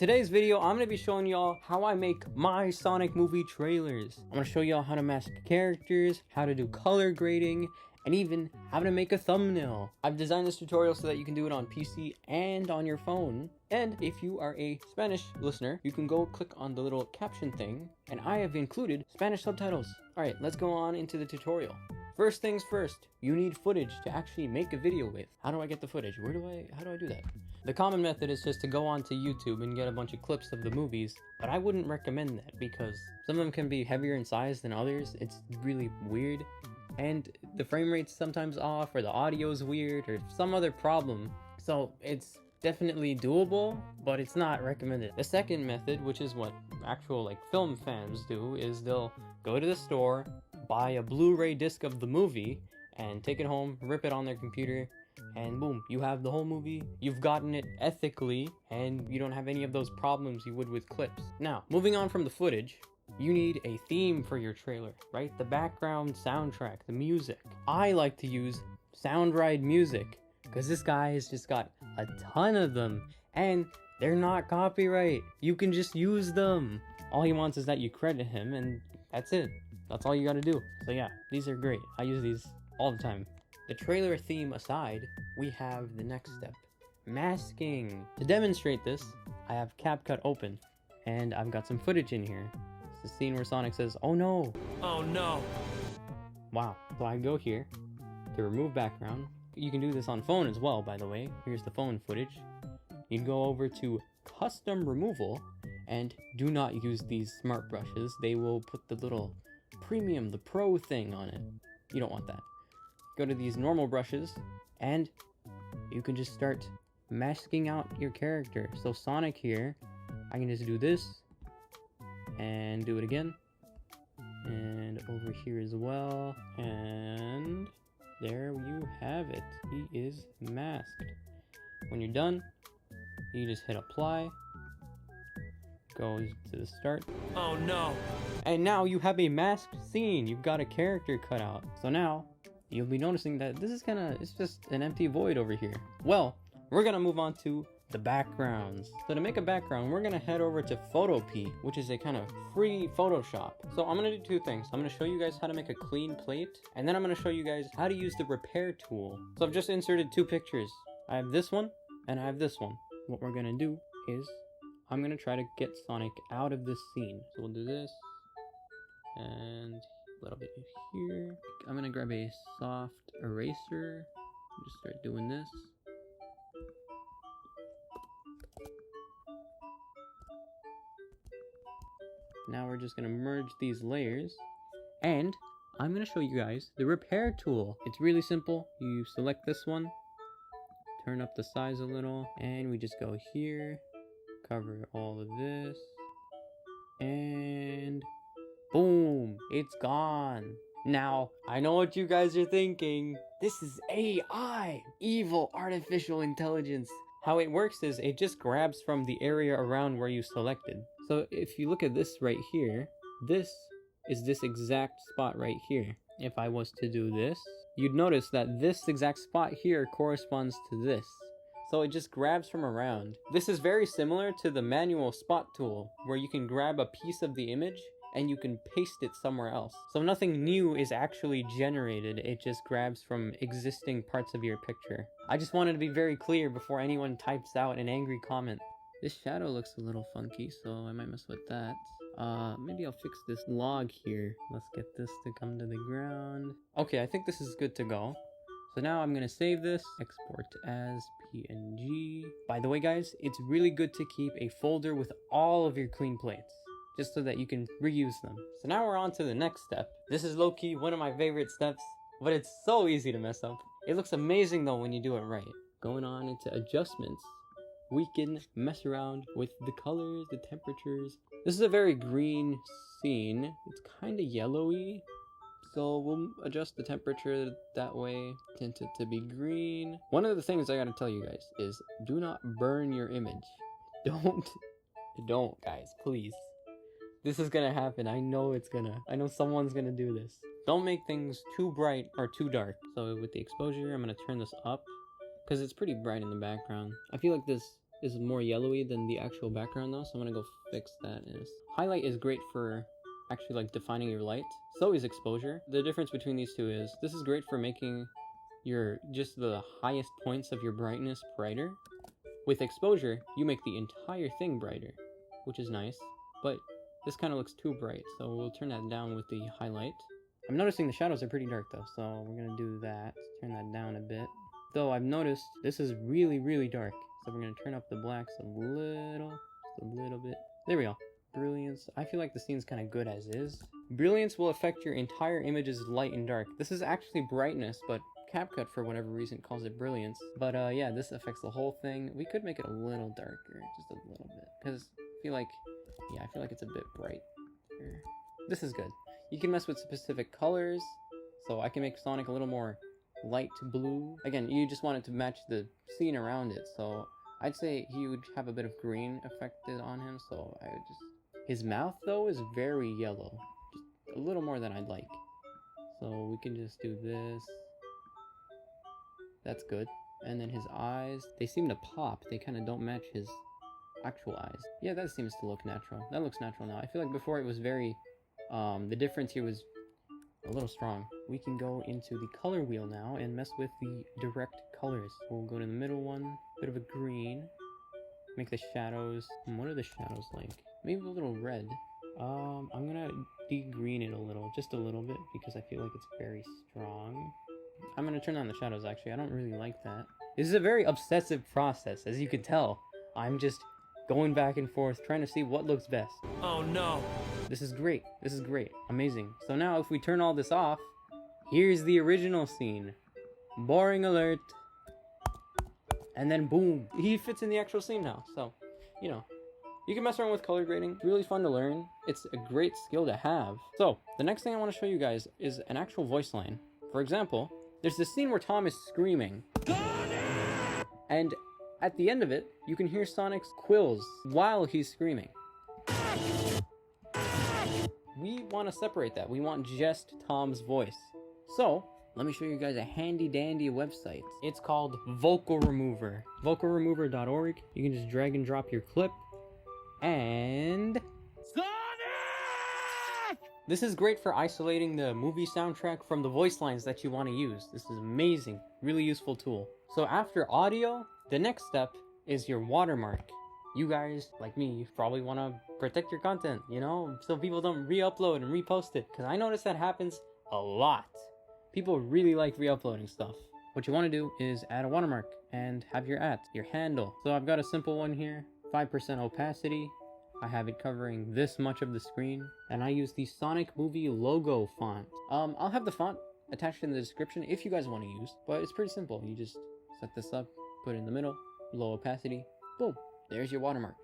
Today's video, I'm going to be showing y'all how I make my Sonic movie trailers. I'm going to show y'all how to mask characters, how to do color grading, and even how to make a thumbnail. I've designed this tutorial so that you can do it on PC and on your phone. And if you are a Spanish listener, you can go click on the little caption thing, and I have included Spanish subtitles. Alright, let's go on into the tutorial. First things first, you need footage to actually make a video with. How do I get the footage? How do I do that? The common method is just to go onto YouTube and get a bunch of clips of the movies, but I wouldn't recommend that because some of them can be heavier in size than others. It's really weird, and the frame rate's sometimes off, or the audio's weird, or some other problem. So it's definitely doable, but it's not recommended. The second method, which is what actual film fans do, is they'll go to the store, buy a Blu-ray disc of the movie, and take it home, rip it on their computer, and boom, you have the whole movie. You've gotten it ethically, and you don't have any of those problems you would with clips. Now, moving on from the footage, you need a theme for your trailer, right? The background soundtrack, the music. I like to use SoundRide music, because this guy has just got a ton of them, and they're not copyright. You can just use them. All he wants is that you credit him, and that's it. That's all you gotta do. So yeah, these are great. I use these all the time. The trailer theme aside, we have the next step, masking. To demonstrate this, I have CapCut open, and I've got some footage in here. It's the scene where Sonic says, "Oh no!" Oh no! Wow. So I go here to remove background. You can do this on phone as well, by the way. Here's the phone footage. You can go over to custom removal, and do not use these smart brushes. They will put the little premium, the pro thing on it. You don't want that. Go to these normal brushes, and you can just start masking out your character. So Sonic here, I can just do this, and do it again, and over here as well, and there you have it. He is masked. When you're done, you just hit apply, goes to the start. Oh no! And now you have a masked scene. You've got a character cut out. So now, you'll be noticing that this is it's just an empty void over here. Well, we're gonna move on to the backgrounds. So to make a background, we're gonna head over to Photopea, which is a kind of free Photoshop. So I'm gonna do two things. I'm gonna show you guys how to make a clean plate, and then I'm gonna show you guys how to use the repair tool. So I've just inserted two pictures. I have this one, and I have this one. What we're gonna do is, I'm gonna try to get Sonic out of this scene. So we'll do this, and a little bit here. I'm gonna grab a soft eraser, just start doing this. Now we're just gonna merge these layers, and I'm gonna show you guys the repair tool. It's really simple. You select this one, turn up the size a little, and we just go here, cover all of this, and boom, it's gone. Now, I know what you guys are thinking. This is AI, evil artificial intelligence. How it works is it just grabs from the area around where you selected. So if you look at this right here, this is this exact spot right here. If I was to do this, you'd notice that this exact spot here corresponds to this. So it just grabs from around. This is very similar to the manual spot tool, where you can grab a piece of the image and you can paste it somewhere else. So nothing new is actually generated, it just grabs from existing parts of your picture. I just wanted to be very clear before anyone types out an angry comment. This shadow looks a little funky, so I might mess with that. Maybe I'll fix this log here. Let's get this to come to the ground. Okay, I think this is good to go. So now I'm gonna save this, export as PNG. By the way guys, it's really good to keep a folder with all of your clean plates, just so that you can reuse them. So now we're on to the next step. This is low-key one of my favorite steps, but it's so easy to mess up. It looks amazing though when you do it right. Going on into adjustments, we can mess around with the colors, the temperatures. This is a very green scene. It's kind of yellowy, so we'll adjust the temperature that way. Tint it to be green. One of the things I gotta tell you guys is, do not burn your image. Don't guys, please. This is gonna happen. I know someone's gonna do this. Don't make things too bright or too dark. So with the exposure, I'm gonna turn this up, because it's pretty bright in the background. I feel like this is more yellowy than the actual background though, so I'm gonna go fix that. Highlight is great for actually like defining your light. So is exposure. The difference between these two is this is great for making your just the highest points of your brightness brighter. With exposure, you make the entire thing brighter, which is nice, but this kind of looks too bright, so we'll turn that down with the highlight. I'm noticing the shadows are pretty dark though, so we're gonna do that. Turn that down a bit. Though I've noticed this is really, really dark, so we're gonna turn up the blacks a little, just a little bit. There we go. Brilliance. I feel like the scene's kind of good as is. Brilliance will affect your entire image's light and dark. This is actually brightness, but CapCut for whatever reason calls it brilliance. But yeah, this affects the whole thing. We could make it a little darker, just a little bit, because I feel like it's a bit bright. This is good. You can mess with specific colors, so I can make Sonic a little more light blue. Again, you just want it to match the scene around it, so I'd say he would have a bit of green affected on him, so I would just... His mouth, though, is very yellow. Just a little more than I'd like. So we can just do this. That's good. And then his eyes, they seem to pop. They kind of don't match his actual eyes. Yeah, that seems to look natural. That looks natural now. I feel like before it was very... the difference here was a little strong. We can go into the color wheel now and mess with the direct colors. We'll go to the middle one, bit of a green. Make the shadows... What are the shadows like? Maybe a little red. I'm gonna de-green it a little, just a little bit, because I feel like it's very strong. I'm gonna turn on the shadows, actually. I don't really like that. This is a very obsessive process, as you can tell. I'm just going back and forth, trying to see what looks best. Oh no! This is great. This is great. Amazing. So now, if we turn all this off, here's the original scene. Boring alert. And then boom, he fits in the actual scene now. So, you know, you can mess around with color grading. It's really fun to learn. It's a great skill to have. So, the next thing I want to show you guys is an actual voice line. For example, there's this scene where Tom is screaming. And at the end of it, you can hear Sonic's quills while he's screaming. We want to separate that. We want just Tom's voice. So, let me show you guys a handy dandy website. It's called Vocal Remover. Vocalremover.org. You can just drag and drop your clip. And... Sonic! This is great for isolating the movie soundtrack from the voice lines that you want to use. This is amazing. Really useful tool. So after audio, the next step is your watermark. You guys, like me, you probably want to protect your content, you know, so people don't re-upload and repost it. Because I notice that happens a lot. People really like re-uploading stuff. What you want to do is add a watermark and have your handle. So I've got a simple one here, 5% opacity. I have it covering this much of the screen, and I use the Sonic Movie logo font. I'll have the font attached in the description if you guys want to use, but it's pretty simple. You just set this up, put it in the middle, low opacity, boom, there's your watermark.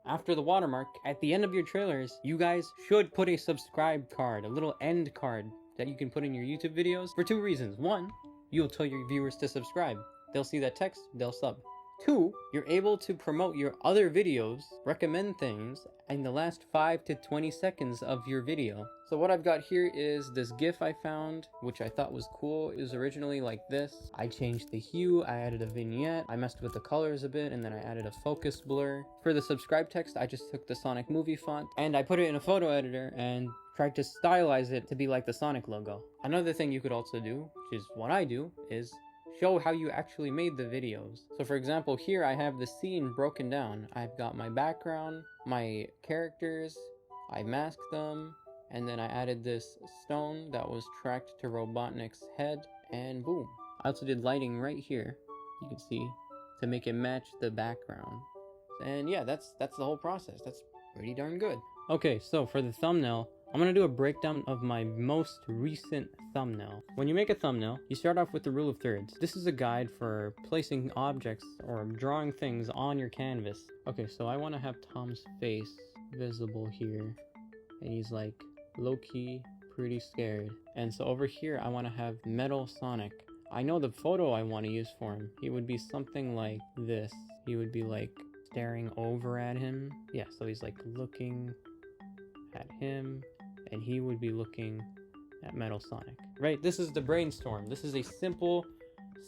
After the watermark, at the end of your trailers, you guys should put a subscribe card, a little end card that you can put in your YouTube videos for two reasons. One, you'll tell your viewers to subscribe. They'll see that text, they'll sub. Two, you're able to promote your other videos, recommend things in the last 5 to 20 seconds of your video. So what I've got here is this GIF I found, which I thought was cool. It was originally like this. I changed the hue, I added a vignette, I messed with the colors a bit, and then I added a focus blur. For the subscribe text, I just took the Sonic Movie font, and I put it in a photo editor and tried to stylize it to be like the Sonic logo. Another thing you could also do, which is what I do, is show how you actually made the videos. So for example, here I have the scene broken down. I've got my background, my characters, I masked them, and then I added this stone that was tracked to Robotnik's head, and boom. I also did lighting right here, you can see, to make it match the background. And yeah, that's the whole process. That's pretty darn good. Okay, so for the thumbnail, I'm gonna do a breakdown of my most recent thumbnail. When you make a thumbnail, you start off with the rule of thirds. This is a guide for placing objects or drawing things on your canvas. Okay, so I want to have Tom's face visible here, and he's like low-key pretty scared. And so over here, I want to have Metal Sonic. I know the photo I want to use for him. He would be something like this. He would be like staring over at him. Yeah, so he's like looking at him, and he would be looking at Metal Sonic. Right, this is the brainstorm. This is a simple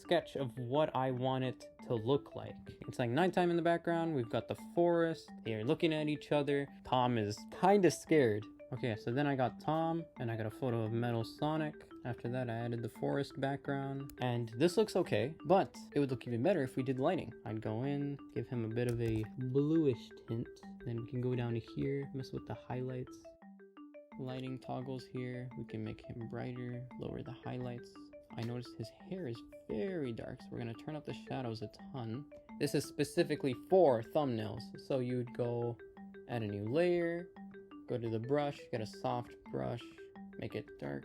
sketch of what I want it to look like. It's like nighttime in the background. We've got the forest. They're looking at each other. Tom is kind of scared. Okay, so then I got Tom, and I got a photo of Metal Sonic. After that, I added the forest background, and this looks okay, but it would look even better if we did lighting. I'd go in, give him a bit of a bluish tint, then we can go down to here, mess with the highlights. Lighting toggles here, we can make him brighter, lower the highlights. I noticed his hair is very dark, so we're gonna turn up the shadows a ton. This is specifically for thumbnails, so you would go add a new layer, go to the brush, get a soft brush, make it dark,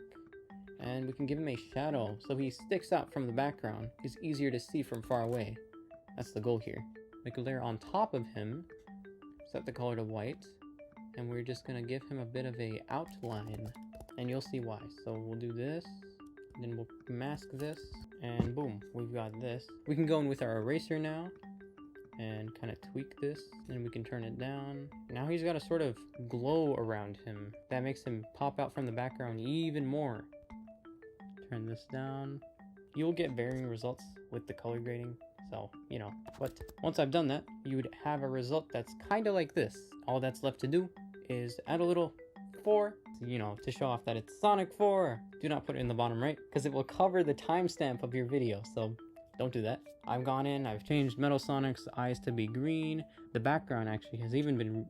and we can give him a shadow so he sticks out from the background. He's easier to see from far away. That's the goal here. Make a layer on top of him, set the color to white, and we're just gonna give him a bit of a outline, and you'll see why. So we'll do this, then we'll mask this, and boom, we've got this. We can go in with our eraser now and kind of tweak this, and we can turn it down. Now he's got a sort of glow around him that makes him pop out from the background even more. Turn this down. You'll get varying results with the color grading, so you know, but once I've done that, you would have a result that's kind of like this. All that's left to do is add a little 4, you know, to show off that it's Sonic 4. Do not put it in the bottom right because it will cover the timestamp of your video, so don't do that. I've gone in, I've changed Metal Sonic's eyes to be green. The background actually has even been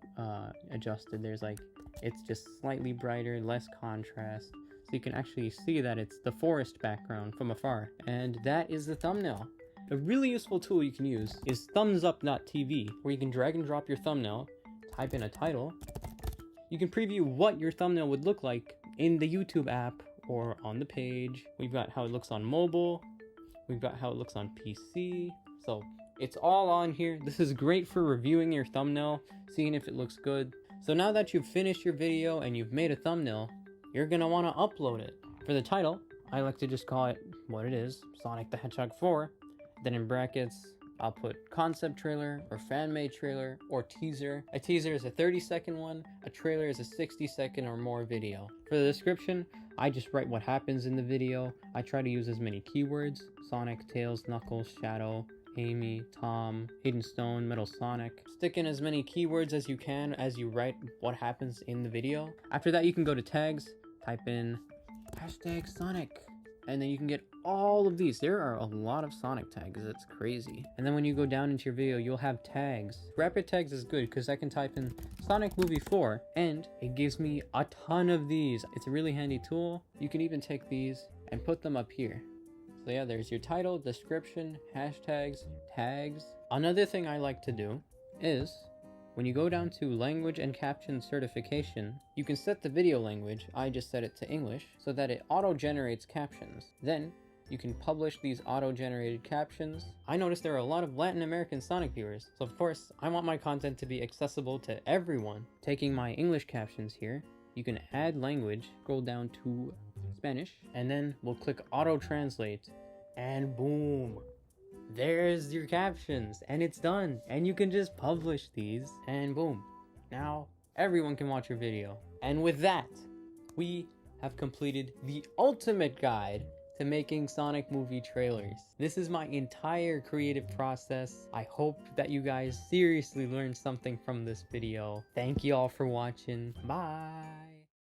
adjusted. There's like, it's just slightly brighter, less contrast. So you can actually see that it's the forest background from afar. And that is the thumbnail. A really useful tool you can use is thumbsup.tv, where you can drag and drop your thumbnail, type in a title. You can preview what your thumbnail would look like in the YouTube app or on the page. We've got how it looks on mobile. We've got how it looks on PC. So it's all on here. This is great for reviewing your thumbnail, seeing if it looks good. So now that you've finished your video and you've made a thumbnail, you're gonna wanna upload it. For the title, I like to just call it what it is, Sonic the Hedgehog 4. Then in brackets, I'll put concept trailer or fan-made trailer or teaser. A teaser is a 30-second one. A trailer is a 60-second or more video. For the description, I just write what happens in the video. I try to use as many keywords: Sonic, Tails, Knuckles, Shadow, Amy, Tom, Hayden Stone, Metal Sonic. Stick in as many keywords as you can as you write what happens in the video. After that, you can go to tags, type in #Sonic, and then you can get all of these. There are a lot of Sonic tags, it's crazy. And then when you go down into your video, you'll have tags. Rapid tags is good because I can type in Sonic Movie 4 and it gives me a ton of these. It's a really handy tool. You can even take these and put them up here. So yeah, there's your title, description, hashtags, tags. Another thing I like to do is when you go down to language and caption certification, you can set the video language. I just set it to English so that it auto-generates captions. Then you can publish these auto-generated captions. I noticed there are a lot of Latin American Sonic viewers, so of course I want my content to be accessible to everyone. Taking my English captions here, you can add language, scroll down to Spanish, and then we'll click auto-translate, and boom! There's your captions, and it's done. And you can just publish these, and boom. Now, everyone can watch your video. And with that, we have completed the ultimate guide to making Sonic movie trailers. This is my entire creative process. I hope that you guys seriously learned something from this video. Thank you all for watching. Bye!